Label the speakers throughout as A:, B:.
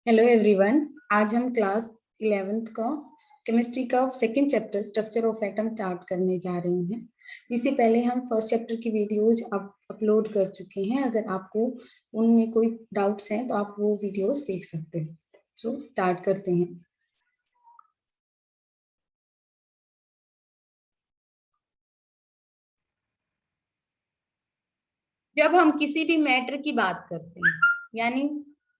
A: Hello everyone. आज हम class 11th का केमिस्ट्री का second chapter structure of atom start करने जा रहे हैं। इससे पहले हम फर्स्ट चैप्टर की वीडियोज अपलोड कर चुके हैं। अगर आपको उनमें कोई डाउट्स हैं तो आप वो वीडियोज देख सकते हैं। तो स्टार्ट करते हैं। जब हम किसी भी मैटर की बात करते हैं, यानी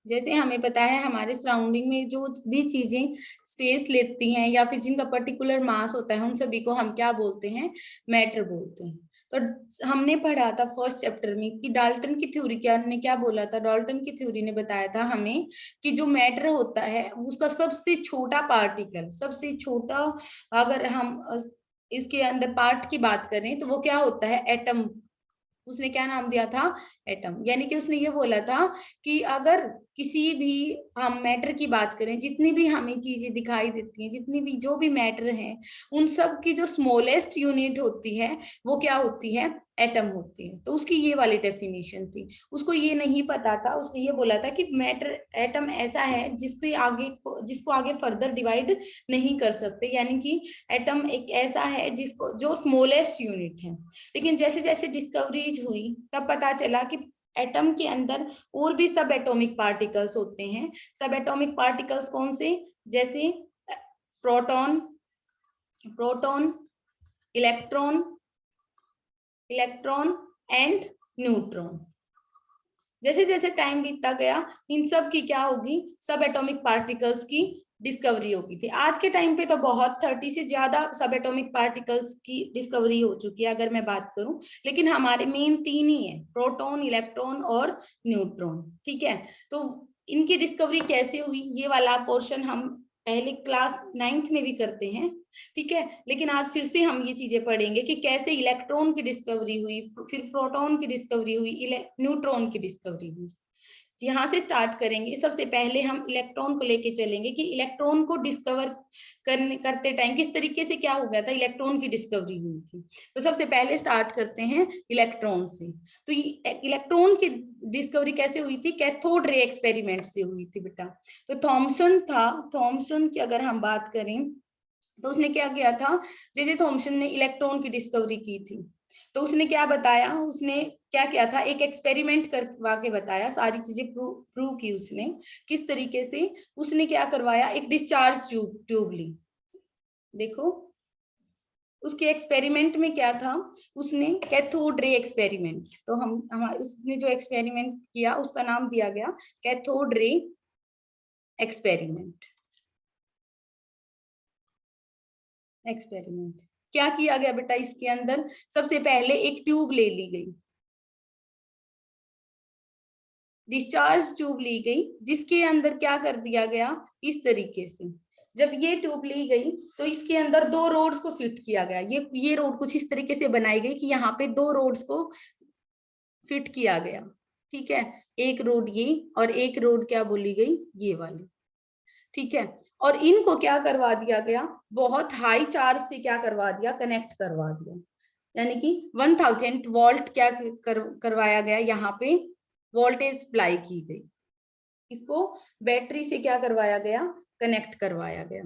A: जैसे हमें पता है हमारे सराउंडिंग में जो भी चीजें स्पेस लेती हैं या फिर जिनका पर्टिकुलर मास होता है, उन सभी को हम क्या बोलते हैं? मैटर बोलते हैं। तो हमने पढ़ा था फर्स्ट चैप्टर में कि डाल्टन की थ्योरी ने क्या बोला था। डाल्टन की थ्योरी ने बताया था हमें कि जो मैटर होता है उसका सबसे छोटा पार्टिकल, सबसे छोटा, अगर हम इसके अंदर पार्ट की बात करें तो वो क्या होता है? एटम। उसने क्या नाम दिया था? एटम। यानी कि उसने ये बोला था कि अगर किसी भी हम मैटर की बात करें, जितनी भी हमें चीजें दिखाई देती हैं, जितनी भी जो भी मैटर है, उन सब की जो स्मॉलेस्ट यूनिट होती है वो क्या होती है? एटम होती है। तो उसकी ये वाली डेफिनेशन थी। उसको ये नहीं पता था, उसने ये बोला था कि मैटर, एटम ऐसा है जिससे आगे जिसको आगे फर्दर डिवाइड नहीं कर सकते। यानी कि एटम एक ऐसा है जिसको जो स्मॉलेस्ट यूनिट है। लेकिन जैसे जैसे डिस्कवरीज हुई तब पता चला कि एटम के अंदर और भी सब एटॉमिक पार्टिकल्स होते हैं। सब एटॉमिक पार्टिकल्स कौन से? जैसे proton, proton, electron, electron and neutron. जैसे जैसे टाइम बीतता गया इन सब की क्या होगी? सब एटॉमिक पार्टिकल्स की डिस्कवरी होगी थी। आज के टाइम पे तो बहुत 30 से ज्यादा सब एटॉमिक पार्टिकल्स की डिस्कवरी हो चुकी है अगर मैं बात करूं। लेकिन हमारे मेन तीन ही है, प्रोटॉन, इलेक्ट्रॉन और न्यूट्रॉन। ठीक है। तो इनकी डिस्कवरी कैसे हुई ये वाला पोर्शन हम पहले क्लास 9th में भी करते हैं। ठीक है। लेकिन आज फिर से हम ये चीजें पढ़ेंगे कि कैसे इलेक्ट्रॉन की डिस्कवरी हुई, फिर प्रोटॉन की डिस्कवरी हुई, न्यूट्रॉन की डिस्कवरी हुई। यहाँ से स्टार्ट करेंगे। सबसे पहले हम इलेक्ट्रॉन को लेके चलेंगे कि इलेक्ट्रॉन को डिस्कवर करते टाइम किस तरीके से क्या हो गया था, इलेक्ट्रॉन की डिस्कवरी हुई थी। तो सबसे पहले स्टार्ट करते हैं इलेक्ट्रॉन से। तो इलेक्ट्रॉन की डिस्कवरी कैसे हुई थी? कैथोड रे एक्सपेरिमेंट से हुई थी बेटा। तो थॉमसन था, थॉमसन की अगर हम बात करें तो उसने क्या किया था? जे थॉमसन ने इलेक्ट्रॉन की डिस्कवरी की थी। तो उसने क्या बताया? उसने क्या किया था? एक एक्सपेरिमेंट करवा के बताया, सारी चीजें प्रूव की उसने। किस तरीके से? उसने क्या करवाया? एक डिस्चार्ज ट्यूब ली। देखो उसके एक्सपेरिमेंट में क्या था? उसने कैथोड रे एक्सपेरिमेंट, तो हम उसने जो एक्सपेरिमेंट किया उसका नाम दिया गया कैथोड रे एक्सपेरिमेंट। एक्सपेरिमेंट क्या किया गया बेटा? इसके अंदर सबसे पहले एक ट्यूब ले ली गई, डिस्चार्ज ट्यूब ली गई, जिसके अंदर क्या कर दिया गया? इस तरीके से जब ये ट्यूब ली गई तो इसके अंदर दो रोड्स को फिट किया गया। ये रोड कुछ इस तरीके से बनाई गई कि यहाँ पे दो रोड्स को फिट किया गया। ठीक है। एक रोड ये और एक रोड क्या बोली गई? ये वाली। ठीक है। और इनको क्या करवा दिया गया? बहुत हाई चार्ज से क्या करवा दिया? कनेक्ट करवा दिया। यानी कि 1000 वोल्ट क्या करवाया गया? यहाँ पे वोल्टेज अप्लाई की गई। इसको बैटरी से क्या करवाया गया? कनेक्ट करवाया गया।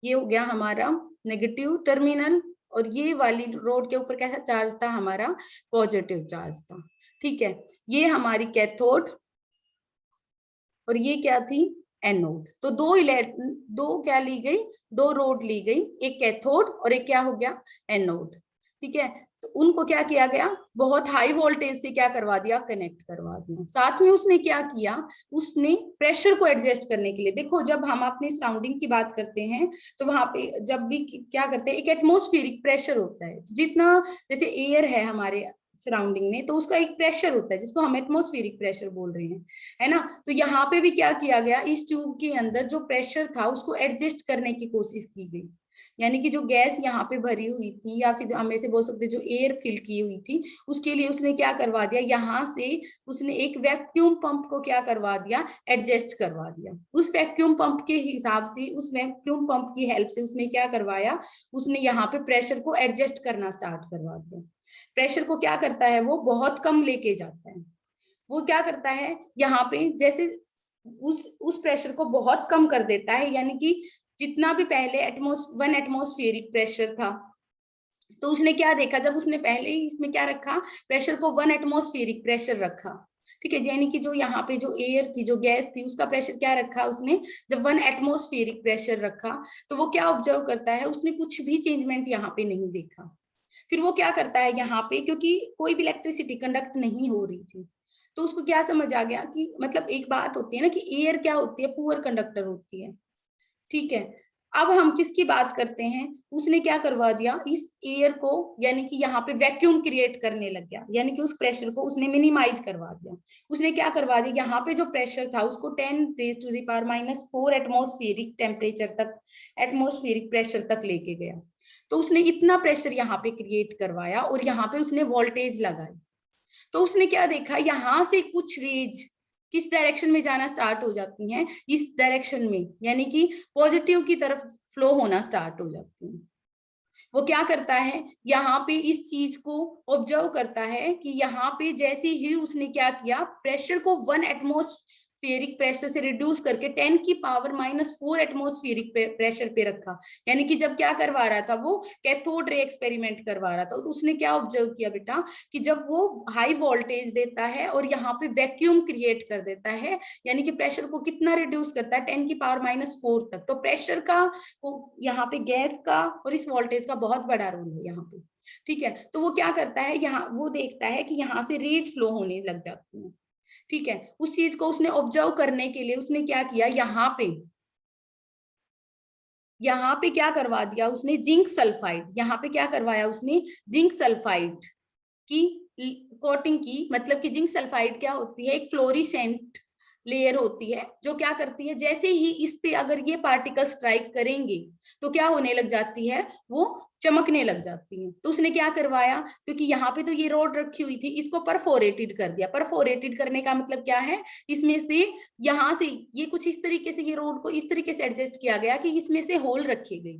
A: ये हो गया हमारा नेगेटिव टर्मिनल। और ये वाली रोड के ऊपर कैसा चार्ज था? हमारा पॉजिटिव चार्ज था। ठीक है। ये हमारी कैथोड और ये क्या थी? एनोड। तो दो क्या ली गई? दो रोड ली गई, एक कैथोड और एक क्या हो गया? एनोड। ठीक है। तो उनको क्या किया गया? बहुत हाई वोल्टेज से क्या करवा दिया? कनेक्ट करवा दिया। साथ में उसने क्या किया? उसने प्रेशर को एडजस्ट करने के लिए, देखो जब हम अपनी सराउंडिंग की बात करते हैं तो वहां पे जब भी क्या करते हैं, एक एटमोस्फेरिक प्रेशर होता है। जितना जैसे एयर है हमारे सराउंडिंग में तो उसका एक प्रेशर होता है जिसको हम एटमोस्फेरिक प्रेशर बोल रहे हैं, है ना। तो यहाँ पे भी क्या किया गया? इस ट्यूब के अंदर जो प्रेशर था उसको एडजस्ट करने की कोशिश की गई। यानी कि जो गैस यहाँ पे भरी हुई थी या फिर हम ऐसे बोल सकते जो एयर फिल की हुई थी, उसके लिए उसने क्या करवा दिया? यहाँ से उसने एक वैक्यूम पंप को क्या करवा दिया? एडजस्ट करवा दिया। उस वैक्यूम पंप के हिसाब से, उस वैक्यूम पंप की हेल्प से उसने क्या करवाया? उसने यहाँ पे प्रेशर को एडजस्ट करना स्टार्ट करवा दिया। प्रेशर को क्या करता है? वो बहुत कम लेके जाता है। वो क्या करता है यहाँ पे, जैसे उस प्रेशर को बहुत कम कर देता है, यानी कि जितना भी पहले वन एटमॉस्फेरिक प्रेशर था, तो उसने क्या देखा, जब उसने पहले ही इसमें क्या रखा, प्रेशर को 1 एटमॉस्फेरिक प्रेशर रखा, ठीक है, यानी कि जो यहाँ पे जो एयर थी, जो गैस थी, उसका प्रेशर क्या रखा उसने, जब 1 एटमॉस्फेरिक प्रेशर रखा, तो वो क्या ऑब्जर्व करता है, उसने कुछ भी चेंजमेंट यहाँ पे नहीं देखा। फिर वो क्या करता है यहाँ पे, क्योंकि कोई भी इलेक्ट्रिसिटी कंडक्ट नहीं हो रही थी, तो उसको क्या समझ आ गया कि मतलब एक बात होती है ना कि एयर क्या होती है, पुअर कंडक्टर होती है, ठीक है। अब हम किसकी बात करते हैं, उसने क्या करवा दिया, इस एयर को, यानी कि यहाँ पे वैक्यूम क्रिएट करने लग गया, यानी कि उस प्रेशर को उसने मिनिमाइज करवा दिया। उसने क्या करवा दिया, यहाँ पे जो प्रेशर था उसको 10⁻⁻⁴ एटमॉस्फेरिक टेम्परेचर तक, एटमॉस्फेरिक प्रेशर तक लेके गया। तो उसने इतना प्रेशर यहाँ पे क्रिएट करवाया और यहाँ पे उसने वोल्टेज लगाई। तो उसने क्या देखा, यहाँ से कुछ रेज किस डायरेक्शन में जाना स्टार्ट हो जाती हैं, इस डायरेक्शन में, यानी कि पॉजिटिव की तरफ फ्लो होना स्टार्ट हो जाती हैं। वो क्या करता है, यहाँ पे इस चीज को ऑब्जर्व करता है कि यहाँ पे जैसे ही उसने क्या किया, प्रेशर को 1 एटमॉस्फेरिक प्रेशर से रिड्यूस करके 10⁻⁻⁴ एटमॉस्फेरिक प्रेशर पे रखा। यानी कि जब क्या करवा रहा था, वो कैथोड रे एक्सपेरिमेंट करवा रहा था। तो उसने क्या ऑब्जर्व किया बेटा, कि जब वो हाई वोल्टेज देता है और यहाँ पे वैक्यूम क्रिएट कर देता है, यानी कि प्रेशर को कितना रिड्यूस करता है, 10⁻⁻⁴ तक, तो प्रेशर का यहाँ पे गैस का और इस वोल्टेज का बहुत बड़ा रोल है यहाँ पे, ठीक है। तो वो क्या करता है, यहाँ वो देखता है कि यहाँ से रेज फ्लो होने लग जाती है, ठीक है। उस चीज को उसने ऑब्जर्व करने के लिए उसने क्या किया, यहाँ पे क्या करवा दिया उसने, जिंक सल्फाइड, यहाँ पे क्या करवाया उसने, जिंक सल्फाइड की कोटिंग की। मतलब कि जिंक सल्फाइड क्या होती है, एक फ्लोरिसेंट लेयर होती है, जो क्या करती है, जैसे ही इस पे अगर ये पार्टिकल स्ट्राइक करेंगे तो क्या होने लग जाती है, वो चमकने लग जाती है। तो उसने क्या करवाया, क्योंकि यहाँ पे तो ये रोड रखी हुई थी, इसको परफोरेटेड कर दिया। परफोरेटेड करने का मतलब क्या है, इसमें से यहाँ से ये कुछ इस तरीके से, ये रोड को इस तरीके से एडजस्ट किया गया कि इसमें से होल रखी गई।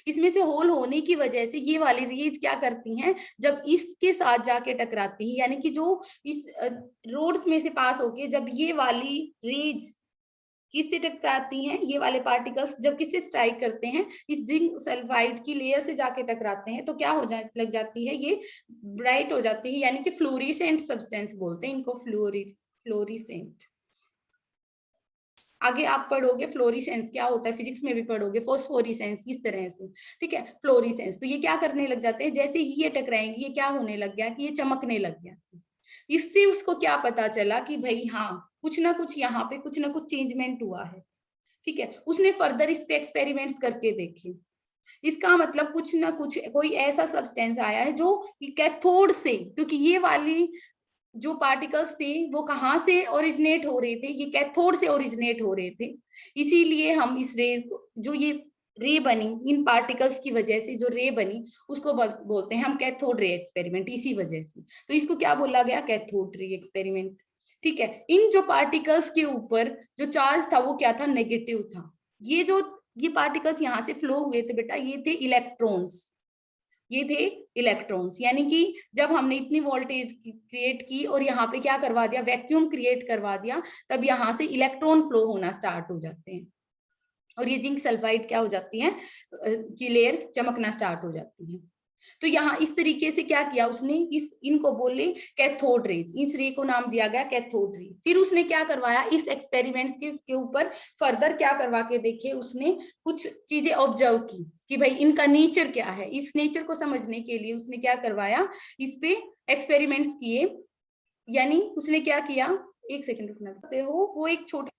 A: इसमें से होल होने की वजह से ये वाली रेज क्या करती हैं, जब इसके साथ जाके टकराती है, यानी कि जो इस रोड्स में से पास होके जब ये वाली रेज किससे टकराती हैं, ये वाले पार्टिकल्स जब किससे स्ट्राइक करते हैं, इस जिंक सल्फाइड की लेयर से जाके टकराते हैं, तो क्या हो लग जाती है, ये ब्राइट हो जाती है, यानी कि फ्लोरिसेंट सब्सटेंस बोलते हैं इनको, फ्लोरिसेंट। आगे आप पढ़ोगे फ्लोरिसेंस क्या होता है, फिजिक्स में भी पढ़ोगे, फोस्फोरिसेंस किस तरह से, ठीक है। फ्लोरिसेंस, तो ये क्या करने लग जाते हैं, जैसे ही ये टकराएंगी, ये क्या होने लग गया कि ये चमकने लग गया। इससे उसको क्या पता चला कि भाई हाँ, कुछ ना कुछ यहाँ पे कुछ ना कुछ चेंजमेंट हुआ है, ठीक है। उसने फर्दर इस पे एक्सपेरिमेंट्स करके देखे। इसका मतलब कुछ ना कुछ कोई ऐसा सब्सटेंस आया है जो कैथोड से, क्योंकि ये वाली जो पार्टिकल्स थे वो कहाँ से ओरिजिनेट हो रहे थे, ये कैथोड से ओरिजिनेट हो रहे थे। इसीलिए हम इस रे, जो ये रे बनी इन पार्टिकल्स की वजह से, जो रे बनी उसको बोलते हैं हम कैथोड रे एक्सपेरिमेंट, इसी वजह से। तो इसको क्या बोला गया, कैथोड रे एक्सपेरिमेंट, ठीक है। इन जो पार्टिकल्स के ऊपर जो चार्ज था वो क्या था, नेगेटिव था। ये पार्टिकल्स यहाँ से फ्लो हुए थे बेटा, ये थे इलेक्ट्रॉन्स, ये थे इलेक्ट्रॉन्स। यानी कि जब हमने इतनी वोल्टेज क्रिएट की और यहाँ पे क्या करवा दिया, वैक्यूम क्रिएट करवा दिया, तब यहाँ से इलेक्ट्रॉन फ्लो होना स्टार्ट हो जाते हैं और ये जिंक सल्फाइड क्या हो जाती है, की लेयर चमकना स्टार्ट हो जाती है। तो यहाँ इस तरीके से क्या किया उसने, इनको बोले कैथोड रेज, इस रे को नाम दिया गया कैथोड रे। फिर उसने क्या करवाया, इस एक्सपेरिमेंट्स के ऊपर फर्दर क्या करवा के देखे, उसने कुछ चीजें ऑब्जर्व की कि भाई इनका नेचर क्या है। इस नेचर को समझने के लिए उसने क्या करवाया, इस पे एक्सपेरिमेंट्स किए। यानी उसने क्या किया, एक सेकेंड रुकना हो, वो एक छोटे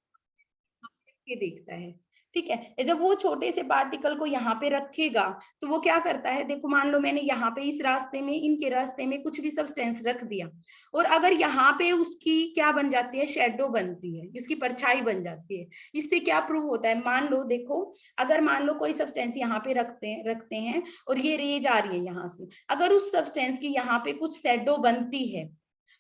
A: के देखता है, ठीक है। जब वो छोटे से पार्टिकल को यहाँ पे रखेगा तो वो क्या करता है, देखो मान लो मैंने यहाँ पे इस रास्ते में, इनके रास्ते में कुछ भी सब्सटेंस रख दिया, और अगर यहाँ पे उसकी क्या बन जाती है, शेडो बनती है, इसकी परछाई बन जाती है। इससे क्या प्रूव होता है, मान लो देखो, अगर मान लो कोई सब्सटेंस यहाँ पे रखते हैं और ये रेज आ रही है यहाँ से, अगर उस सब्सटेंस की यहाँ पे कुछ शेडो बनती है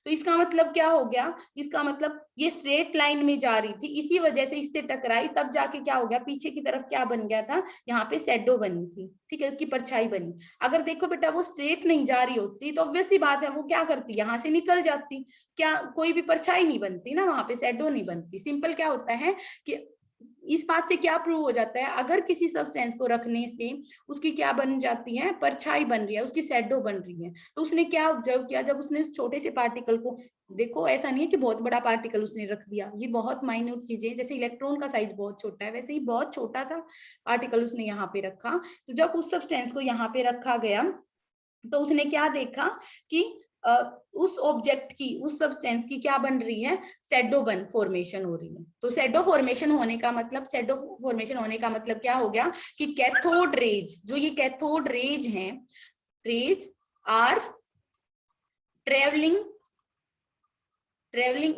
A: तो इसका मतलब क्या हो गया, इसका मतलब ये स्ट्रेट लाइन में जा रही थी, इसी वजह से इससे टकराई, तब जाके क्या हो गया, पीछे की तरफ क्या बन गया था, यहाँ पे शैडो बनी थी, ठीक है, उसकी परछाई बनी। अगर देखो बेटा वो स्ट्रेट नहीं जा रही होती तो ऑब्वियस सी बात है वो क्या करती, यहाँ से निकल जाती, क्या कोई भी परछाई नहीं बनती ना, वहां पे शैडो नहीं बनती। सिंपल क्या होता है कि इस बात से क्या प्रूव हो जाता है, अगर किसी सब्सटेंस को रखने से उसकी क्या बन जाती है, परछाई बन रही है, उसकी शैडो बन रही है। तो उसने क्या ऑब्जर्व किया, जब उसने छोटे से पार्टिकल को, देखो ऐसा नहीं है कि बहुत बड़ा पार्टिकल उसने रख दिया, ये बहुत माइन्यूट चीजें, जैसे इलेक्ट्रॉन का साइज बहुत छोटा है वैसे ही बहुत छोटा सा पार्टिकल उसने यहाँ पे रखा। तो जब उस सब्सटेंस को यहाँ पे रखा गया तो उसने क्या देखा कि उस ऑब्जेक्ट की, उस सब्सटेंस की क्या बन रही है, शैडो बन फॉर्मेशन हो रही है। तो शैडो फॉर्मेशन होने का मतलब, शैडो फॉर्मेशन होने का मतलब क्या हो गया कि कैथोड रेज, जो ये कैथोड रेज हैं, rays are travelling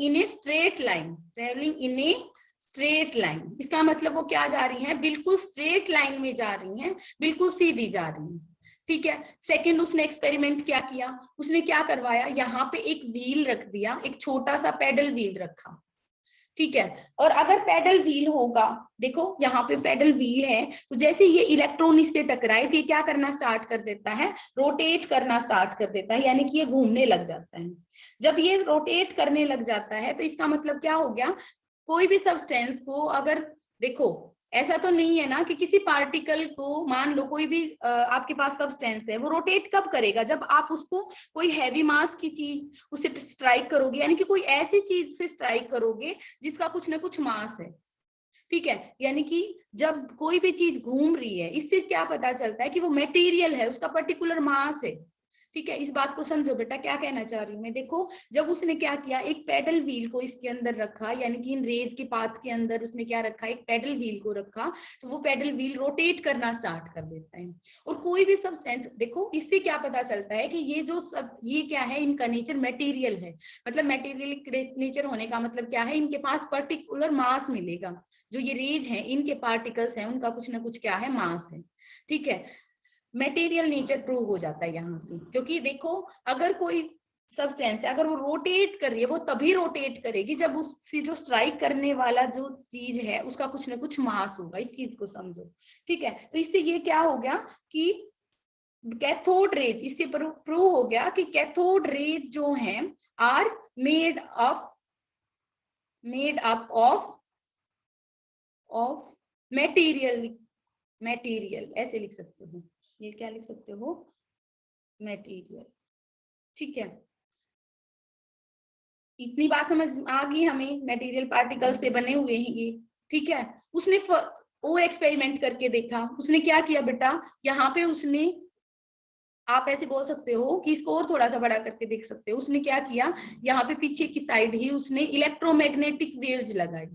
A: in a straight line, travelling in a straight line. इसका मतलब वो क्या जा रही हैं, बिल्कुल स्ट्रेट लाइन में जा रही हैं, बिल्कुल सीधी जा रही हैं, ठीक है। सेकंड उसने एक्सपेरिमेंट क्या किया, उसने क्या करवाया, यहाँ पे एक व्हील रख दिया, एक छोटा सा पेडल व्हील रखा, ठीक है। और अगर पेडल व्हील होगा, देखो यहाँ पे पेडल व्हील है, तो जैसे ये इलेक्ट्रॉन इससे टकराए तो ये क्या करना स्टार्ट कर देता है, रोटेट करना स्टार्ट कर देता है, यानी कि ये घूमने लग जाता है। जब ये रोटेट करने लग जाता है तो इसका मतलब क्या हो गया, कोई भी सब्सटेंस को अगर, देखो ऐसा तो नहीं है ना कि किसी पार्टिकल को, मान लो कोई भी आपके पास सब्सटेंस है, वो रोटेट कब करेगा, जब आप उसको कोई हैवी मास की चीज उसे स्ट्राइक करोगे, यानी कि कोई ऐसी चीज से स्ट्राइक करोगे जिसका कुछ ना कुछ मास है, ठीक है। यानी कि जब कोई भी चीज घूम रही है, इससे क्या पता चलता है कि वो मटेरियल है, उसका पर्टिकुलर मास है, ठीक है। इस बात को समझो बेटा, क्या कहना चाह रही हूँ मैं। देखो जब उसने क्या किया, एक पेडल व्हील को इसके अंदर रखा, यानी कि इन रेज के पाथ के अंदर उसने क्या रखा, एक पेडल व्हील को रखा, तो वो पेडल व्हील रोटेट करना स्टार्ट कर देता है। और कोई भी सब्सटेंस, देखो इससे क्या पता चलता है कि ये जो सब, ये क्या है, इनका नेचर मटेरियल है, मतलब मटेरियल नेचर होने का मतलब क्या है, इनके पास पर्टिकुलर मास मिलेगा। जो ये रेज है, इनके पार्टिकल्स हैं, उनका कुछ ना कुछ क्या है, मास है, ठीक है। मटेरियल नेचर प्रूव हो जाता है यहाँ से, क्योंकि देखो अगर कोई सब्सटेंस है, अगर वो रोटेट कर रही है, वो तभी रोटेट करेगी जब उससे जो स्ट्राइक करने वाला जो चीज है उसका कुछ ना कुछ मास होगा, इस चीज को समझो, ठीक है। तो इससे ये क्या हो गया कि कैथोड रेज, इससे प्रूव हो गया कि कैथोड रेज जो हैं are made up of material ऐसे लिख सकते हो, ये क्या लिख सकते हो, मटेरियल, ठीक है। इतनी बात समझ आ गई हमें, मटेरियल पार्टिकल से बने हुए हैं ये, ठीक है। उसने और एक्सपेरिमेंट करके देखा, उसने क्या किया बेटा, यहाँ पे उसने, आप ऐसे बोल सकते हो कि इसको और थोड़ा सा बड़ा करके देख सकते हो, उसने क्या किया, यहाँ पे पीछे की साइड ही उसने इलेक्ट्रोमैग्नेटिक वेव्स लगाई,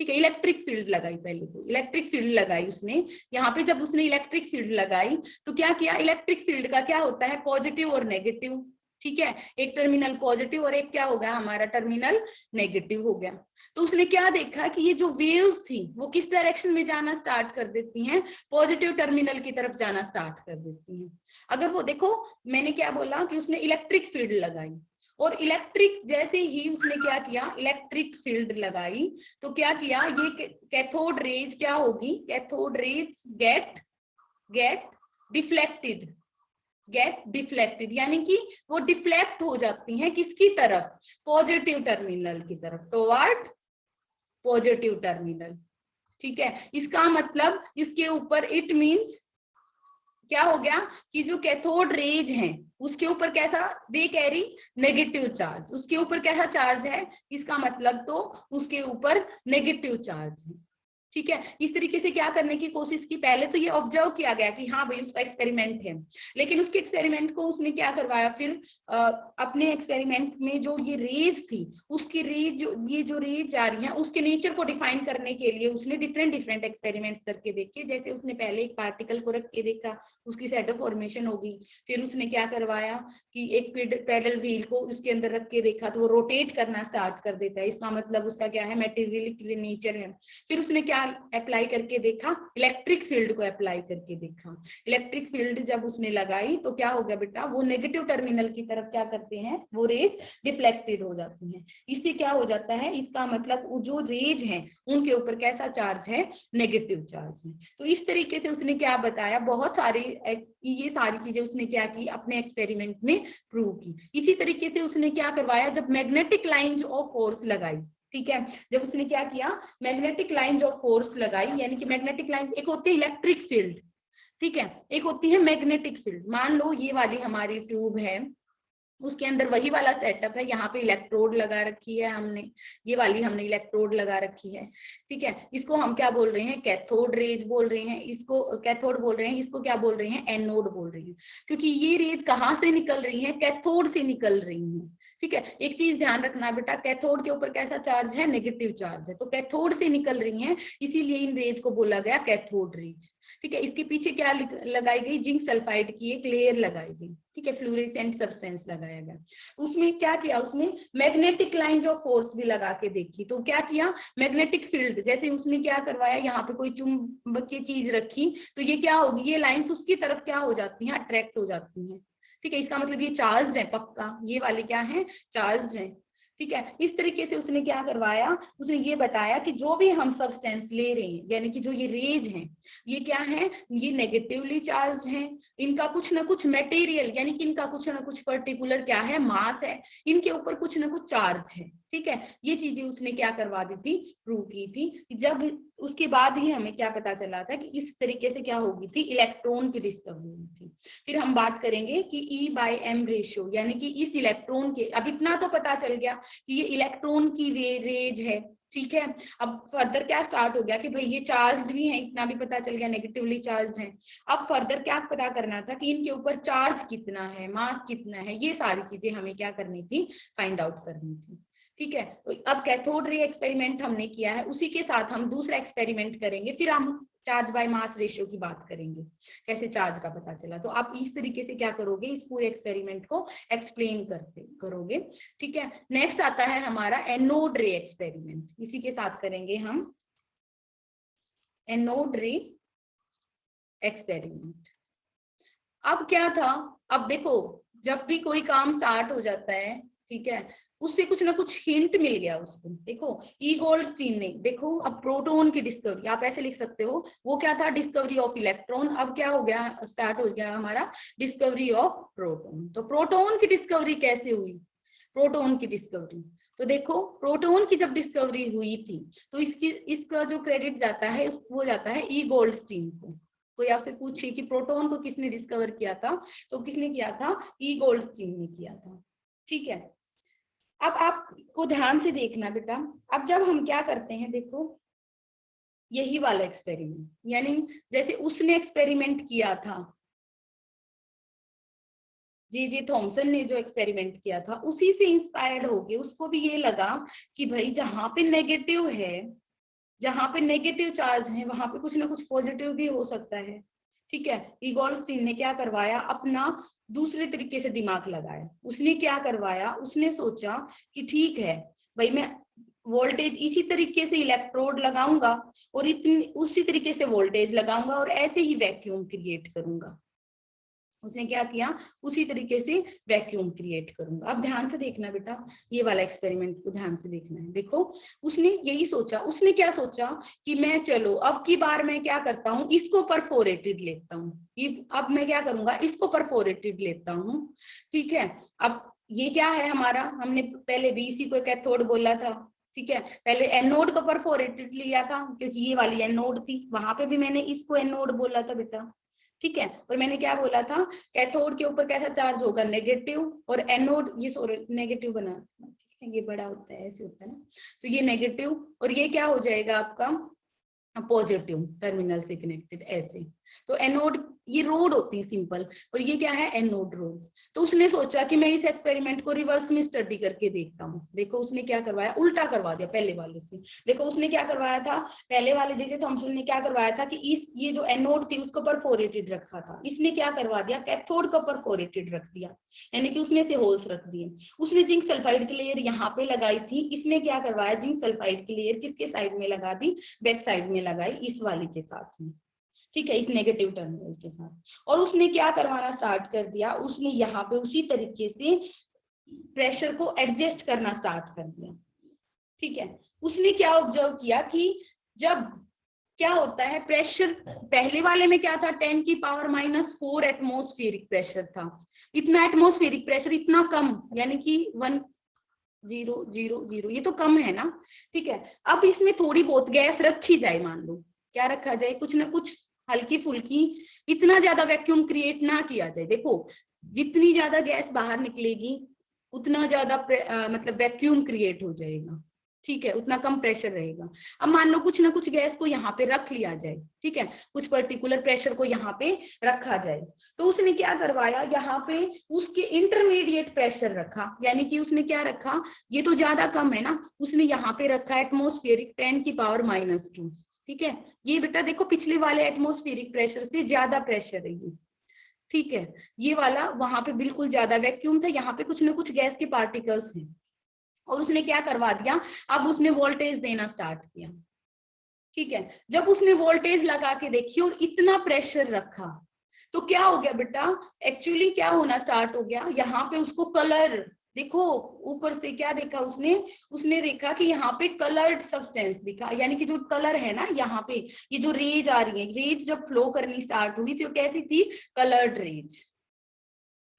A: ठीक है, इलेक्ट्रिक फील्ड लगाई, पहले तो इलेक्ट्रिक फील्ड लगाई उसने यहाँ पे। जब उसने इलेक्ट्रिक फील्ड लगाई तो क्या किया, इलेक्ट्रिक फील्ड का क्या होता है, पॉजिटिव और नेगेटिव, ठीक है, एक टर्मिनल पॉजिटिव और एक क्या हो गया हमारा, टर्मिनल नेगेटिव हो गया। तो उसने क्या देखा कि ये जो वेव्स थी वो किस डायरेक्शन में जाना स्टार्ट कर देती हैं, पॉजिटिव टर्मिनल की तरफ जाना स्टार्ट कर देती हैं। अगर वो देखो, मैंने क्या बोला कि उसने इलेक्ट्रिक फील्ड लगाई, और इलेक्ट्रिक जैसे ही उसने क्या किया, इलेक्ट्रिक फील्ड लगाई, तो क्या किया, ये कैथोड रेज क्या होगी, कैथोड रेज गेट डिफ्लेक्टेड, यानी कि वो डिफ्लेक्ट हो जाती हैं किसकी तरफ, पॉजिटिव टर्मिनल की तरफ, टुवर्ड पॉजिटिव टर्मिनल, ठीक है। इसका मतलब इसके ऊपर इट मींस क्या हो गया कि जो कैथोड रेज हैं उसके ऊपर कैसा, दे कैरी नेगेटिव चार्ज, उसके ऊपर कैसा चार्ज है, इसका मतलब तो उसके ऊपर नेगेटिव चार्ज है, ठीक है। इस तरीके से क्या करने की कोशिश की, पहले तो ये ऑब्जर्व किया गया कि हाँ भाई उसका एक्सपेरिमेंट है, लेकिन उसके एक्सपेरिमेंट को उसने क्या करवाया फिर, अपने एक्सपेरिमेंट में जो ये रेज थी, उसकी रेज, ये जो रेज आ रही है उसके नेचर को डिफाइन करने के लिए उसने डिफरेंट एक्सपेरिमेंट्स करके देखे। जैसे उसने पहले एक पार्टिकल को रख के देखा, उसकी शैडो फॉर्मेशन होगी, फिर उसने क्या करवाया कि एक पेडल व्हील को उसके अंदर रख के देखा तो वो रोटेट करना स्टार्ट कर देता है, इसका मतलब उसका क्या है, मटेरियल नेचर है। फिर उसने क्या अप्लाई करके देखा, इलेक्ट्रिक फील्ड को अप्लाई करके देखा। इलेक्ट्रिक फील्ड जब उसने लगाई तो क्या हो गया बेटा, वो नेगेटिव टर्मिनल की तरफ क्या करते हैं, वो रेज डिफ्लेक्टेड हो जाती हैं। इससे क्या हो जाता है, इसका मतलब वो जो रेज हैं उनके ऊपर कैसा चार्ज है, नेगेटिव चार्ज है। तो इस तरीके से उसने क्या बताया, बहुत सारे ये सारी चीजें उसने क्या की, अपने एक्सपेरिमेंट में प्रूव की। इसी तरीके से उसने क्या करवाया, जब मैग्नेटिक लाइंस ऑफ फोर्स लगाई, ठीक है, जब उसने क्या किया, मैग्नेटिक लाइंस ऑफ फोर्स लगाई, यानी कि मैग्नेटिक लाइन एक होती है इलेक्ट्रिक फील्ड, ठीक है, एक होती है मैग्नेटिक फील्ड। मान लो ये वाली हमारी ट्यूब है, उसके अंदर वही वाला सेटअप है, यहाँ पे इलेक्ट्रोड लगा रखी है हमने, ये वाली हमने इलेक्ट्रोड लगा रखी है, ठीक है। इसको हम क्या बोल रहे हैं, कैथोड रेज बोल रहे हैं, इसको कैथोड बोल रहे हैं, इसको क्या बोल रहे हैं, एनोड बोल रहे हैं, क्योंकि ये रेज कहाँ से निकल रही है, कैथोड से निकल रही है, ठीक है। एक चीज ध्यान रखना बेटा, कैथोड के ऊपर कैसा चार्ज है, नेगेटिव चार्ज है, तो कैथोड से निकल रही है, इसीलिए इन रेज को बोला गया कैथोड रेज, ठीक है। इसके पीछे क्या लगाई गई, जिंक सल्फाइड की एक लेयर लगाई गई, ठीक है, फ्लोरेसेंट सब्सटेंस लगाया गया। उसमें क्या किया उसने, मैग्नेटिक लाइंस ऑफ फोर्स भी लगा के देखी, तो क्या किया, मैग्नेटिक फील्ड, जैसे उसने क्या करवाया, यहाँ पे कोई चुंबकीय चीज रखी, तो ये क्या होगी, ये लाइंस उसकी तरफ क्या हो जाती हैं, अट्रैक्ट हो जाती हैं, ठीक है। इसका मतलब ये चार्ज है पक्का, ये वाले क्या है, चार्ज है, ठीक है। इस तरीके से उसने क्या करवाया, उसने ये बताया कि जो भी हम सब्सटेंस ले रहे हैं, यानी कि जो ये रेज हैं, ये क्या है, ये नेगेटिवली चार्ज हैं, इनका कुछ ना कुछ मटेरियल, यानी कि इनका कुछ ना कुछ पर्टिकुलर क्या है, मास है, इनके ऊपर कुछ ना कुछ चार्ज है, ठीक है। ये चीजें उसने क्या करवा दी थी, प्रूव की थी। जब उसके बाद ही हमें क्या पता चला था कि इस तरीके से क्या होगी थी, इलेक्ट्रॉन की डिस्कवरी हुई थी। फिर हम बात करेंगे कि E/m रेशियो, यानी कि इस इलेक्ट्रॉन के, अब इतना तो पता चल गया कि ये इलेक्ट्रॉन की रेज है, ठीक है। अब फर्दर क्या स्टार्ट हो गया कि भाई ये चार्ज भी है, इतना भी पता चल गया, नेगेटिवली चार्ज है। अब फर्दर क्या पता करना था कि इनके ऊपर चार्ज कितना है, मास कितना है, ये सारी चीजें हमें क्या करनी थी, फाइंड आउट करनी थी, ठीक है। तो अब कैथोड रे एक्सपेरिमेंट हमने किया है, उसी के साथ हम दूसरा एक्सपेरिमेंट करेंगे, फिर हम चार्ज बाय मास रेशियो की बात करेंगे, कैसे चार्ज का पता चला। तो आप इस तरीके से क्या करोगे, इस पूरे एक्सपेरिमेंट को एक्सप्लेन करोगे, ठीक है। नेक्स्ट आता है हमारा एनोड रे एक्सपेरिमेंट, इसी के साथ करेंगे हम एनोड रे एक्सपेरिमेंट। अब क्या था, अब देखो जब भी कोई काम स्टार्ट हो जाता है, ठीक है, उससे कुछ ना कुछ हिंट मिल गया उसको। देखो ई गोल्डस्टीन ने, देखो अब प्रोटॉन की डिस्कवरी, आप ऐसे लिख सकते हो, वो क्या था, डिस्कवरी ऑफ इलेक्ट्रॉन, अब क्या हो गया, स्टार्ट हो गया हमारा डिस्कवरी ऑफ प्रोटॉन। तो प्रोटॉन की डिस्कवरी कैसे हुई, प्रोटॉन की डिस्कवरी, तो देखो प्रोटॉन की जब डिस्कवरी हुई थी तो इसका जो क्रेडिट जाता है वो जाता है ई गोल्डस्टीन को। कोई आपसे पूछे कि प्रोटॉन को किसने डिस्कवर किया था, तो किसने किया था, ई गोल्डस्टीन ने किया था, ठीक है। अब आपको ध्यान से देखना बेटा, अब जब हम क्या करते हैं, देखो यही वाला एक्सपेरिमेंट, यानी जैसे उसने एक्सपेरिमेंट किया था, जे थॉमसन ने जो एक्सपेरिमेंट किया था, उसी से इंस्पायर्ड होके उसको भी ये लगा कि भाई जहां पे नेगेटिव है, जहां पे नेगेटिव चार्ज है, वहां पे कुछ ना कुछ पॉजिटिव भी हो सकता है, ठीक है। इगोर्स्टीन ने क्या करवाया, अपना दूसरे तरीके से दिमाग लगाया। उसने क्या करवाया, उसने सोचा कि ठीक है भाई, मैं वोल्टेज इसी तरीके से इलेक्ट्रोड लगाऊंगा और इतनी उसी तरीके से वोल्टेज लगाऊंगा और ऐसे ही वैक्यूम क्रिएट करूंगा। उसने क्या किया, उसी तरीके से वैक्यूम क्रिएट करूंगा। अब ध्यान से देखना बेटा, ये वाला एक्सपेरिमेंट को ध्यान से देखना है। देखो उसने यही सोचा, उसने क्या सोचा कि मैं चलो अब की बार मैं क्या करता हूँ, इसको परफोरेटेड लेता हूँ, अब मैं क्या करूंगा, इसको परफोरेटेड लेता हूँ, ठीक है। अब ये क्या है हमारा, हमने पहले भी इसी को कैथोड बोला था, ठीक है। पहले एनोड को परफोरेटेड लिया था क्योंकि ये वाली एनोड थी, वहां पे भी मैंने इसको एनोड बोला था बेटा, ठीक है। और मैंने क्या बोला था, कैथोड के ऊपर कैसा चार्ज होगा, नेगेटिव, और एनोड ये सॉरी नेगेटिव बना, ठीक है, ये बड़ा होता है, ऐसे होता है ना, तो ये नेगेटिव और ये क्या हो जाएगा आपका पॉजिटिव टर्मिनल से कनेक्टेड, ऐसे, तो एनोड ये रोड होती है सिंपल, और ये क्या है एनोड रोड। तो उसने सोचा कि मैं इस एक्सपेरिमेंट को रिवर्स में स्टडी करके देखता हूँ। देखो उसने क्या करवाया, उल्टा करवा दिया पहले वाले से। देखो उसने क्या करवाया था, पहले वाले जे थॉमसन ने क्या करवाया था कि इस ये जो एनोड थी उसको परफोरेटेड रखा था, इसने क्या करवा दिया कैथोड को परफोरेटेड रख दिया, यानी कि उसमें से होल्स रख दिए। उसने जिंक सल्फाइड की लेयर यहाँ पे लगाई थी, इसने क्या करवाया जिंक सल्फाइड की लेयर किसके साइड में लगा दी, बैक साइड में लगाई, इस वाली के साथ में, ठीक है, इस नेगेटिव टर्मिनल के साथ। और उसने क्या करवाना स्टार्ट कर दिया, उसने यहाँ पे उसी तरीके से प्रेशर को एडजस्ट करना स्टार्ट कर दिया, ठीक है। उसने क्या ऑब्जर्व किया कि जब क्या होता है प्रेशर, पहले वाले में क्या था 10⁻⁴ एटमॉस्फेरिक प्रेशर था, इतना एटमॉस्फेरिक प्रेशर इतना कम, यानी कि 1000 ये तो कम है ना, ठीक है। अब इसमें थोड़ी बहुत गैस रखी जाए, मान लो क्या रखा जाए, कुछ ना कुछ हल्की फुल्की, इतना ज्यादा वैक्यूम क्रिएट ना किया जाए। देखो जितनी ज्यादा गैस बाहर निकलेगी उतना ज्यादा मतलब वैक्यूम क्रिएट हो जाएगा, ठीक है, उतना कम प्रेशर रहेगा। अब मान लो कुछ ना कुछ गैस को यहाँ पे रख लिया जाए, ठीक है, कुछ पर्टिकुलर प्रेशर को यहाँ पे रखा जाए। तो उसने क्या करवाया, यहाँ पे उसके इंटरमीडिएट प्रेशर रखा, यानी कि उसने क्या रखा, ये तो ज्यादा कम है ना, उसने यहाँ पे रखा एटमॉस्फेरिक 10⁻⁻², ठीक है। ये बेटा देखो पिछले वाले एटमॉस्फेरिक प्रेशर से ज्यादा प्रेशर है ये, ठीक है। ये वाला वहां पे बिल्कुल ज्यादा वैक्यूम था, यहाँ पे कुछ ना कुछ गैस के पार्टिकल्स हैं। और उसने क्या करवा दिया, अब उसने वोल्टेज देना स्टार्ट किया, ठीक है। जब उसने वोल्टेज लगा के देखी और इतना प्रेशर रखा, तो क्या हो गया बेटा, एक्चुअली क्या होना स्टार्ट हो गया, यहाँ पे उसको कलर, देखो ऊपर से क्या देखा उसने देखा कि यहाँ पे कलर्ड सब्सटेंस दिखा, यानी कि जो कलर है ना यहाँ पे, ये जो रेज आ रही है, रेज जब फ्लो करनी स्टार्ट हुई तो कैसी थी, कलर्ड रेज,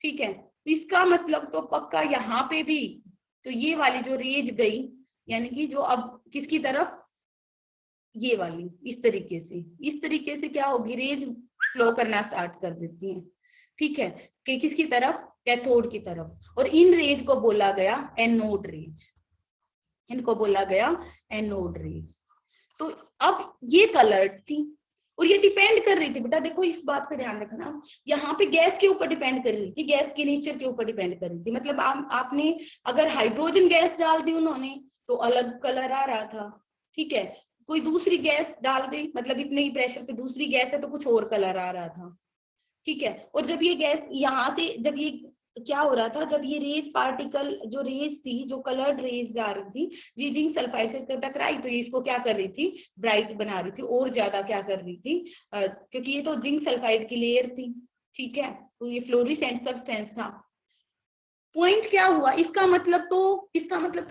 A: ठीक है। इसका मतलब तो पक्का यहाँ पे भी, तो ये वाली जो रेज गई, यानी कि जो अब किसकी तरफ, ये वाली, इस तरीके से क्या होगी, रेज फ्लो करना स्टार्ट कर देती है, ठीक है, कि किसकी तरफ, कैथोड की तरफ। और इन रेज को बोला गया एनोड रेज, इनको बोला गया एनोड रेज। तो अब ये कलर्ड थी और ये डिपेंड कर रही थी बेटा, देखो इस बात पे ध्यान रखना, यहाँ पे गैस के ऊपर डिपेंड कर रही थी, गैस के नेचर के ऊपर डिपेंड कर रही थी। मतलब आपने अगर हाइड्रोजन गैस डाल दी उन्होंने तो अलग कलर आ रहा था, ठीक है, कोई दूसरी गैस डाल दी, मतलब इतने ही प्रेशर पे दूसरी गैस है तो कुछ और कलर आ रहा था, ठीक है। और जब ये गैस यहाँ से, जब ये क्या हो रहा था, जब ये रेज पार्टिकल, जो रेज थी, जो कलर्ड रेज जा रही थी, ये जिंक सल्फाइड से टकराई तो ये इसको क्या कर रही थी, ब्राइट बना रही थी, और ज्यादा क्या कर रही थी, क्योंकि ये तो जिंक सल्फाइड की लेयर थी, ठीक है, तो ये फ्लोरिसेंट सब्सटेंस था। पॉइंट क्या हुआ, इसका मतलब तो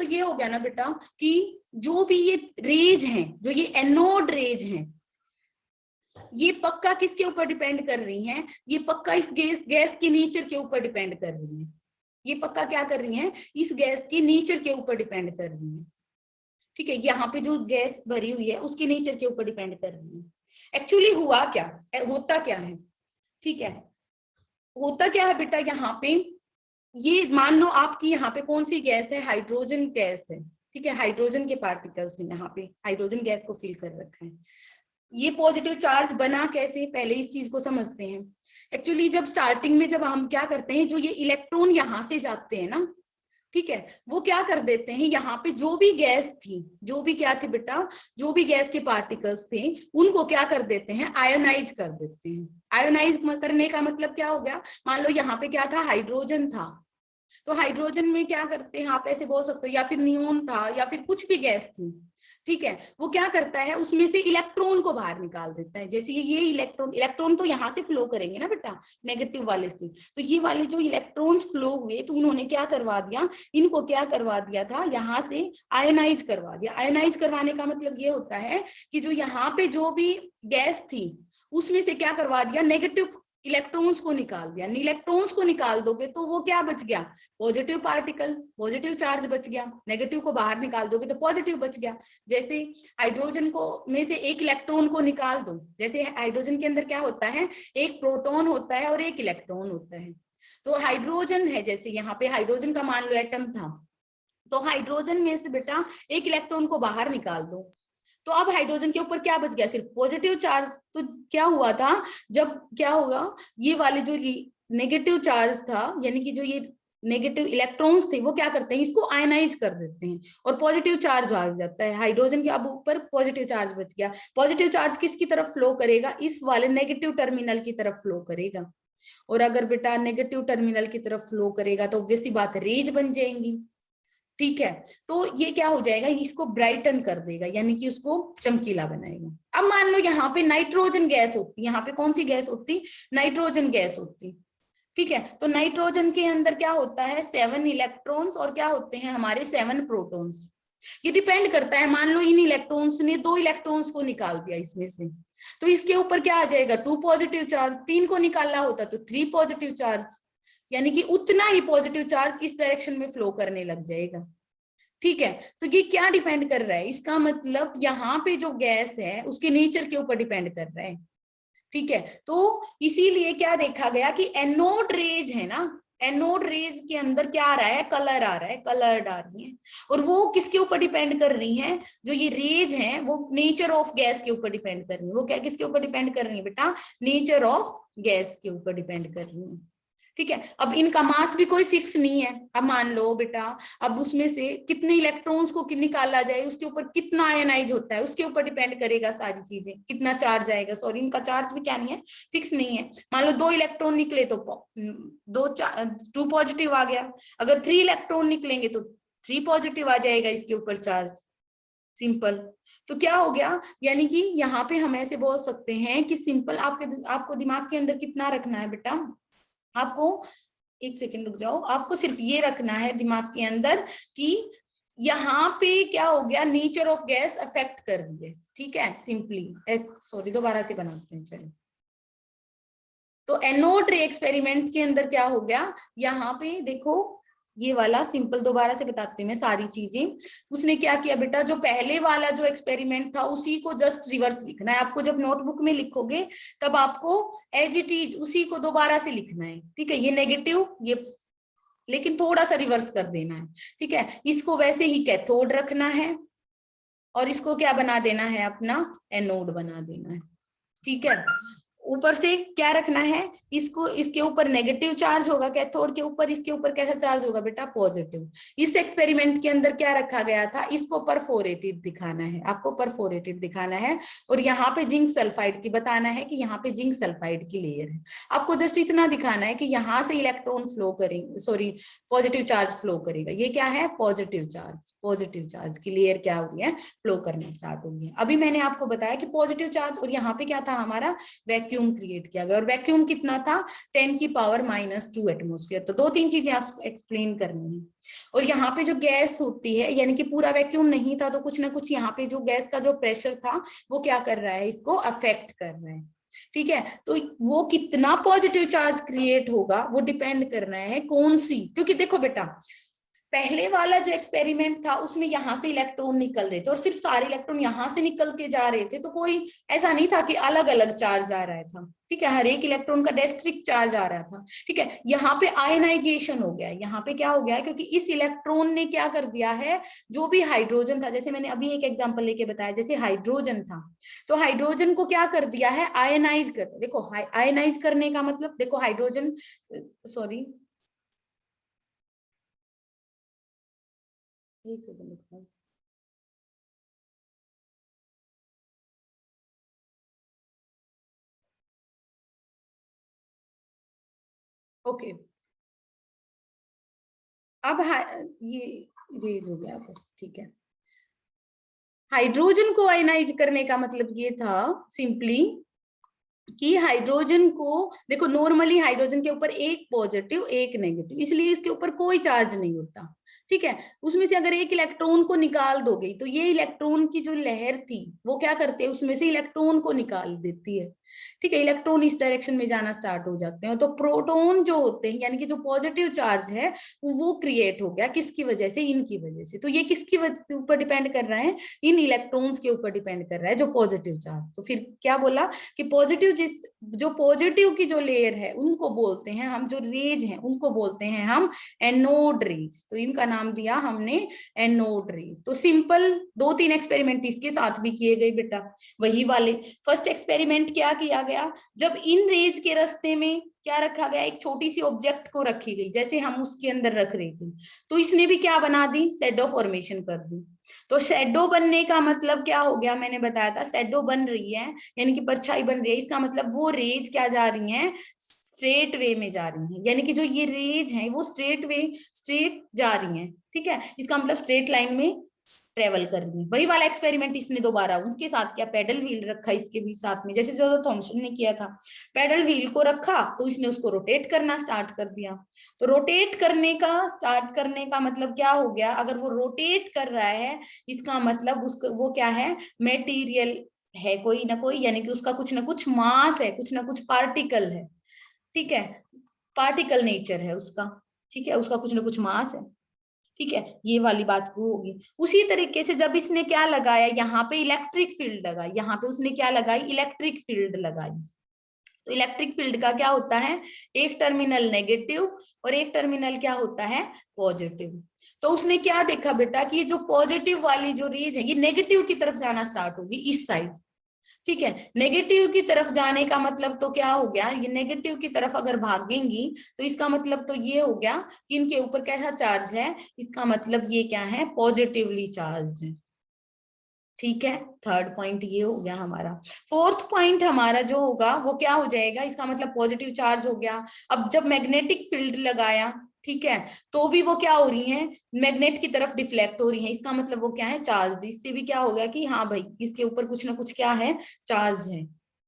A: ये हो गया ना बेटा कि जो भी ये रेज हैं, जो ये एनोड रेज हैं, ये पक्का किसके ऊपर डिपेंड कर रही हैं, ये पक्का इस गैस के नेचर के ऊपर डिपेंड कर रही हैं, ये पक्का क्या कर रही हैं, इस गैस के नेचर के ऊपर डिपेंड कर रही हैं, ठीक है। यहाँ पे जो गैस भरी हुई है उसके नेचर के ऊपर डिपेंड कर रही है। एक्चुअली हुआ क्या, होता क्या है, ठीक है, होता क्या है बेटा, यहाँ पे ये मान लो आपकी यहाँ पे कौन सी गैस है, हाइड्रोजन गैस है, ठीक है, हाइड्रोजन के पार्टिकल्स ने यहाँ पे हाइड्रोजन गैस को फिल कर रखा है। ये पॉजिटिव चार्ज बना कैसे, पहले इस चीज को समझते हैं। एक्चुअली जब स्टार्टिंग में जब हम क्या करते हैं, जो ये इलेक्ट्रॉन यहाँ से जाते हैं ना, ठीक है, वो क्या कर देते हैं, यहाँ पे जो भी गैस थी, जो भी क्या थी बेटा, जो भी गैस के पार्टिकल्स थे उनको क्या कर देते हैं, आयोनाइज कर देते हैं। आयोनाइज करने का मतलब क्या हो गया, मान लो यहाँ पे क्या था, हाइड्रोजन था, तो हाइड्रोजन में क्या करते हैं, आप ऐसे बोल सकते हो, या फिर नियोन था, या फिर कुछ भी गैस थी, ठीक है, वो क्या करता है, उसमें से इलेक्ट्रॉन को बाहर निकाल देता है। जैसे ये इलेक्ट्रॉन तो यहाँ से फ्लो करेंगे ना बेटा, नेगेटिव वाले से, तो ये वाले जो इलेक्ट्रॉन्स फ्लो हुए तो इन्होंने क्या करवा दिया, इनको क्या करवा दिया था, यहाँ से आयोनाइज करवा दिया। आयोनाइज करवाने का मतलब ये होता है कि जो यहाँ पे जो भी गैस थी उसमें से क्या करवा दिया, नेगेटिव इलेक्ट्रॉन्स को निकाल दिया। इलेक्ट्रॉन्स को निकाल दोगे तो वो क्या बच गया, पॉजिटिव पार्टिकल, पॉजिटिव चार्ज बच गया। नेगेटिव को बाहर निकाल दोगे तो पॉजिटिव बच गया। जैसे हाइड्रोजन को में से एक इलेक्ट्रॉन को निकाल दो, जैसे हाइड्रोजन के अंदर क्या होता है, एक प्रोटॉन होता है और एक इलेक्ट्रॉन होता है। तो हाइड्रोजन है, जैसे यहाँ पे हाइड्रोजन का मान लो एटम था, तो हाइड्रोजन में से बेटा एक इलेक्ट्रॉन को बाहर निकाल दो तो अब हाइड्रोजन के ऊपर क्या बच गया, सिर्फ पॉजिटिव चार्ज। तो क्या हुआ था, जब क्या होगा, ये वाले जो नेगेटिव चार्ज था, यानी कि जो ये नेगेटिव इलेक्ट्रॉन्स थे, वो क्या करते हैं, इसको आयनाइज कर देते हैं और पॉजिटिव चार्ज आ जाता है हाइड्रोजन के। अब ऊपर पॉजिटिव चार्ज बच गया। पॉजिटिव चार्ज किसकी तरफ फ्लो करेगा, इस वाले नेगेटिव टर्मिनल की तरफ फ्लो करेगा। और अगर बेटा नेगेटिव टर्मिनल की तरफ फ्लो करेगा तो ऑब्वियस सी बात, रेज बन जाएंगी। ठीक है, तो ये क्या हो जाएगा, इसको ब्राइटन कर देगा, यानी कि उसको चमकीला बनाएगा। अब मान लो यहाँ पे नाइट्रोजन गैस होती, यहाँ पे कौन सी गैस होती, नाइट्रोजन गैस होती। ठीक है, तो नाइट्रोजन के अंदर क्या होता है, 7 इलेक्ट्रॉन्स और क्या होते हैं हमारे 7 प्रोटॉन्स। ये डिपेंड करता है, मान लो इन इलेक्ट्रॉन्स ने 2 इलेक्ट्रॉन्स को निकाल दिया इसमें से, तो इसके ऊपर क्या आ जाएगा, 2 पॉजिटिव चार्ज। 3 को निकालना होता तो 3 पॉजिटिव चार्ज, यानी कि उतना ही पॉजिटिव चार्ज इस डायरेक्शन में फ्लो करने लग जाएगा। ठीक है, तो ये क्या डिपेंड कर रहा है, इसका मतलब यहाँ पे जो गैस है उसके नेचर के ऊपर डिपेंड कर रहा है। ठीक है, तो इसीलिए क्या देखा गया कि एनोड रेज है ना, एनोड रेज के अंदर क्या आ रहा है, कलर आ रहा है, कलर्ड आ रही है। और वो किसके ऊपर डिपेंड कर रही हैं, जो ये रेज हैं वो नेचर ऑफ गैस के ऊपर डिपेंड कर रही है। वो क्या किसके ऊपर डिपेंड कर रही है बेटा, नेचर ऑफ गैस के ऊपर डिपेंड कर रही है। ठीक है, अब इनका मास भी कोई फिक्स नहीं है। अब मान लो बेटा, अब उसमें से कितने इलेक्ट्रॉन्स को निकाला जाए, उसके ऊपर कितना आयनाइज होता है, उसके ऊपर डिपेंड करेगा सारी चीजें, कितना चार्ज आएगा। सॉरी, इनका चार्ज भी क्या नहीं है, फिक्स नहीं है। मान लो 2 इलेक्ट्रॉन निकले तो 2 पॉजिटिव आ गया, अगर 3 इलेक्ट्रॉन निकलेंगे तो 3 पॉजिटिव आ जाएगा इसके ऊपर चार्ज। सिंपल। तो क्या हो गया, यानी कि यहाँ पे हम ऐसे बोल सकते हैं कि सिंपल, आपको दिमाग के अंदर कितना रखना है बेटा, आपको 1 सेकेंड रुक जाओ, आपको सिर्फ ये रखना है दिमाग के अंदर कि यहाँ पे क्या हो गया, नेचर ऑफ गैस अफेक्ट कर रही है। ठीक है, सिंपली सॉरी दोबारा से बनाते हैं, चलिए। तो एनोड रे एक्सपेरिमेंट के अंदर क्या हो गया, यहाँ पे देखो, ये वाला सिंपल दोबारा से बताती हूँ मैं सारी चीजें। उसने क्या किया बेटा, जो पहले वाला जो एक्सपेरिमेंट था उसी को जस्ट रिवर्स लिखना है आपको। जब नोटबुक में लिखोगे तब आपको एज इट इज उसी को दोबारा से लिखना है। ठीक है, ये नेगेटिव, ये लेकिन थोड़ा सा रिवर्स कर देना है। ठीक है, इसको वैसे ही कैथोड रखना है और इसको क्या बना देना है, अपना एनोड बना देना है। ठीक है, ऊपर से क्या रखना है, इसको, इसके ऊपर नेगेटिव चार्ज होगा कैथोड के ऊपर, इसके ऊपर कैसा चार्ज होगा बेटा, पॉजिटिव। इस एक्सपेरिमेंट के अंदर क्या रखा गया था, इसको परफोरेटेड दिखाना है, आपको परफोरेटेड दिखाना है। और यहाँ पे जिंक सल्फाइड की बताना है कि यहाँ पे जिंक सल्फाइड की लेयर है। आपको जस्ट इतना दिखाना है कि यहाँ से इलेक्ट्रॉन फ्लो करेंगे, सॉरी पॉजिटिव चार्ज फ्लो करेगा। ये क्या है, पॉजिटिव चार्ज, पॉजिटिव चार्ज की लेयर क्या हो रही है, फ्लो करना स्टार्ट हो गई है। अभी मैंने आपको बताया कि पॉजिटिव चार्ज, और यहाँ पे क्या था हमारा, वैक्यूम क्रिएट किया गया। और वैक्यूम कितना था, 10 की पावर -2 एटमॉस्फेयर। तो 2-3 चीजें आपको एक्सप्लेन करनी है। और यहाँ पे जो गैस होती है, यानी कि पूरा वैक्यूम नहीं था, तो कुछ ना कुछ यहाँ पे जो गैस का जो प्रेशर था वो क्या कर रहा है, इसको अफेक्ट कर रहा है। ठीक है, तो वो कितना पॉजिटिव चार्ज क्रिएट होगा वो डिपेंड करना है कौन सी, क्योंकि देखो बेटा, पहले वाला जो एक्सपेरिमेंट था उसमें यहाँ से इलेक्ट्रॉन निकल रहे थे और सिर्फ सारे इलेक्ट्रॉन यहाँ से निकल के जा रहे थे, तो कोई ऐसा नहीं था कि अलग अलग चार्ज आ रहा था। ठीक है, हर एक इलेक्ट्रॉन का डायस्ट्रिक चार्ज आ रहा था। ठीक है, यहाँ पे आयनाइजेशन हो गया, यहाँ पे क्या हो गया है, क्योंकि इस इलेक्ट्रॉन ने क्या कर दिया है, जो भी हाइड्रोजन था, जैसे मैंने अभी एक एग्जाम्पल लेके बताया, जैसे हाइड्रोजन था, तो हाइड्रोजन को क्या कर दिया है, आयनाइज कर। देखो आयनाइज करने का मतलब, देखो हाइड्रोजन, सॉरी एक सेकंड लिखता हूँ। ओके, अब ये रेज हो गया बस। ठीक है, हाइड्रोजन को आयनाइज करने का मतलब ये था सिंपली कि हाइड्रोजन को, देखो नॉर्मली हाइड्रोजन के ऊपर एक पॉजिटिव एक नेगेटिव, इसलिए इसके ऊपर कोई चार्ज नहीं होता। ठीक है, उसमें से अगर एक इलेक्ट्रॉन को निकाल दोगे तो ये इलेक्ट्रॉन की जो लहर थी वो क्या करती है, उसमें से इलेक्ट्रॉन को निकाल देती है। ठीक है, इलेक्ट्रॉन इस डायरेक्शन में जाना स्टार्ट हो जाते हैं। तो प्रोटॉन जो होते हैं यानी कि जो पॉजिटिव चार्ज है वो क्रिएट हो गया, किसकी वजह से, इनकी वजह से। तो ये किसकी वजह ऊपर डिपेंड कर रहा है, इन इलेक्ट्रॉन्स के ऊपर डिपेंड कर रहा है जो पॉजिटिव चार्ज। तो फिर क्या बोला कि पॉजिटिव जो पॉजिटिव की जो लेयर है उनको बोलते हैं हम, जो रेज हैं उनको बोलते हैं हम एनोड रेज। तो इनका नाम दिया हमने एनोड रेज। तो सिंपल 2-3 एक्सपेरिमेंट इसके साथ भी किए गए बेटा, वही वाले। फर्स्ट एक्सपेरिमेंट क्या किया गया, जब इन रेज के रास्ते में क्या रखा गया, एक छोटी सी ऑब्जेक्ट को रखी गई, जैसे हम उसके अंदर रख रहे थे, तो इसने भी क्या बना दी, शैडो फॉर्मेशन कर दी। तो शैडो बनने का मतलब क्या हो गया, मैंने बताया था शैडो बन रही है यानी कि परछाई बन रही है, इसका मतलब वो रेज क्या जा रही हैं, स्ट्रेट वे में जा रही हैं, यानी कि जो ये रेज हैं वो स्ट्रेट जा रही हैं। ठीक है, इसका मतलब स्ट्रेट लाइन में ट्रेवल कर रही है। वही वाला एक्सपेरिमेंट इसने दोबारा उनके साथ किया, पेडल व्हील रखा इसके भी साथ में, जैसे जो थॉमसन ने किया था। पेडल व्हील को रखा तो इसने उसको रोटेट करना स्टार्ट कर दिया। तो रोटेट करने का स्टार्ट करने का मतलब क्या हो गया, अगर वो रोटेट कर रहा है इसका मतलब उसको वो क्या है, मेटीरियल है कोई ना कोई, यानी कि उसका कुछ ना कुछ मास है, कुछ ना कुछ पार्टिकल है। ठीक है, पार्टिकल नेचर है उसका। ठीक है, उसका कुछ ना कुछ मास है। ठीक है, ये वाली बात वो होगी। उसी तरीके से जब इसने क्या लगाया, यहाँ पे इलेक्ट्रिक फील्ड लगाई, यहाँ पे उसने क्या लगाई, इलेक्ट्रिक फील्ड लगाई। तो इलेक्ट्रिक फील्ड का क्या होता है, एक टर्मिनल नेगेटिव और एक टर्मिनल क्या होता है, पॉजिटिव। तो उसने क्या देखा बेटा कि ये जो पॉजिटिव वाली जो रेज है ये नेगेटिव की तरफ जाना स्टार्ट होगी, इस साइड। ठीक है, नेगेटिव की तरफ जाने का मतलब तो क्या हो गया, ये नेगेटिव की तरफ अगर भागेंगी तो इसका मतलब तो ये हो गया कि इनके ऊपर कैसा चार्ज है, इसका मतलब ये क्या है, पॉजिटिवली चार्ज है। ठीक है, थर्ड पॉइंट ये हो गया हमारा। फोर्थ पॉइंट हमारा जो होगा वो क्या हो जाएगा, इसका मतलब पॉजिटिव चार्ज हो गया। अब जब मैग्नेटिक फील्ड लगाया, ठीक है, तो भी वो क्या हो रही है, मैग्नेट की तरफ डिफ्लेक्ट हो रही है, इसका मतलब वो क्या है, चार्ज। इससे भी क्या हो गया कि हाँ भाई इसके ऊपर कुछ ना कुछ क्या है, चार्ज है।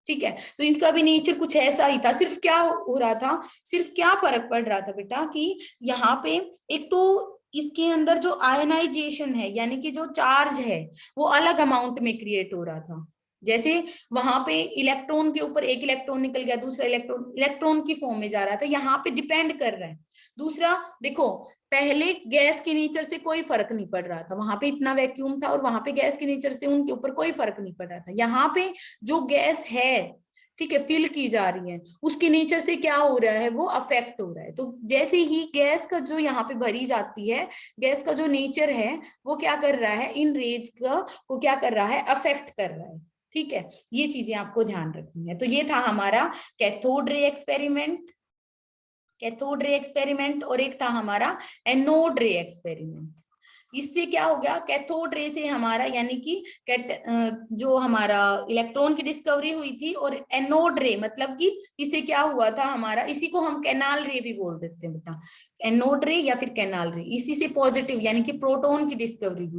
A: ठीक है, तो इनका भी नेचर कुछ ऐसा ही था। सिर्फ क्या हो रहा था, सिर्फ क्या फर्क पड़ रहा था बेटा कि यहाँ पे एक तो इसके अंदर जो आयनाइजेशन है यानी कि जो चार्ज है वो अलग अमाउंट में क्रिएट हो रहा था। जैसे वहां पे इलेक्ट्रॉन के ऊपर एक इलेक्ट्रॉन निकल गया, दूसरा इलेक्ट्रॉन इलेक्ट्रॉन की फॉर्म में जा रहा था, यहाँ पे डिपेंड कर रहा है। दूसरा देखो, पहले गैस के नेचर से कोई फर्क नहीं पड़ रहा था, वहां पे इतना वैक्यूम था और वहां पे गैस के नेचर से उनके ऊपर कोई फर्क नहीं पड़ रहा था। यहाँ पे जो गैस है, ठीक है, फिल की जा रही है, उसके नेचर से क्या हो रहा है, वो अफेक्ट हो रहा है। तो जैसे ही गैस का जो यहाँ पे भरी जाती है, गैस का जो नेचर है वो क्या कर रहा है, इन रेज का वो क्या कर रहा है, अफेक्ट कर रहा है। ठीक है, ये चीजें आपको ध्यान रखनी है। तो ये था हमारा cathode ray experiment, cathode ray experiment, और एक था हमारा एनोड रे एक्सपेरिमेंट। इससे क्या हो गया, कैथोड रे से हमारा यानी कि जो हमारा इलेक्ट्रॉन की डिस्कवरी हुई थी, और एनोड रे मतलब कि इससे क्या हुआ था हमारा, इसी को हम कैनाल रे भी बोल देते हैं बेटा, एनोड रे या फिर कैनाल रे, इसी से पॉजिटिव यानी कि प्रोटॉन की डिस्कवरी हुई।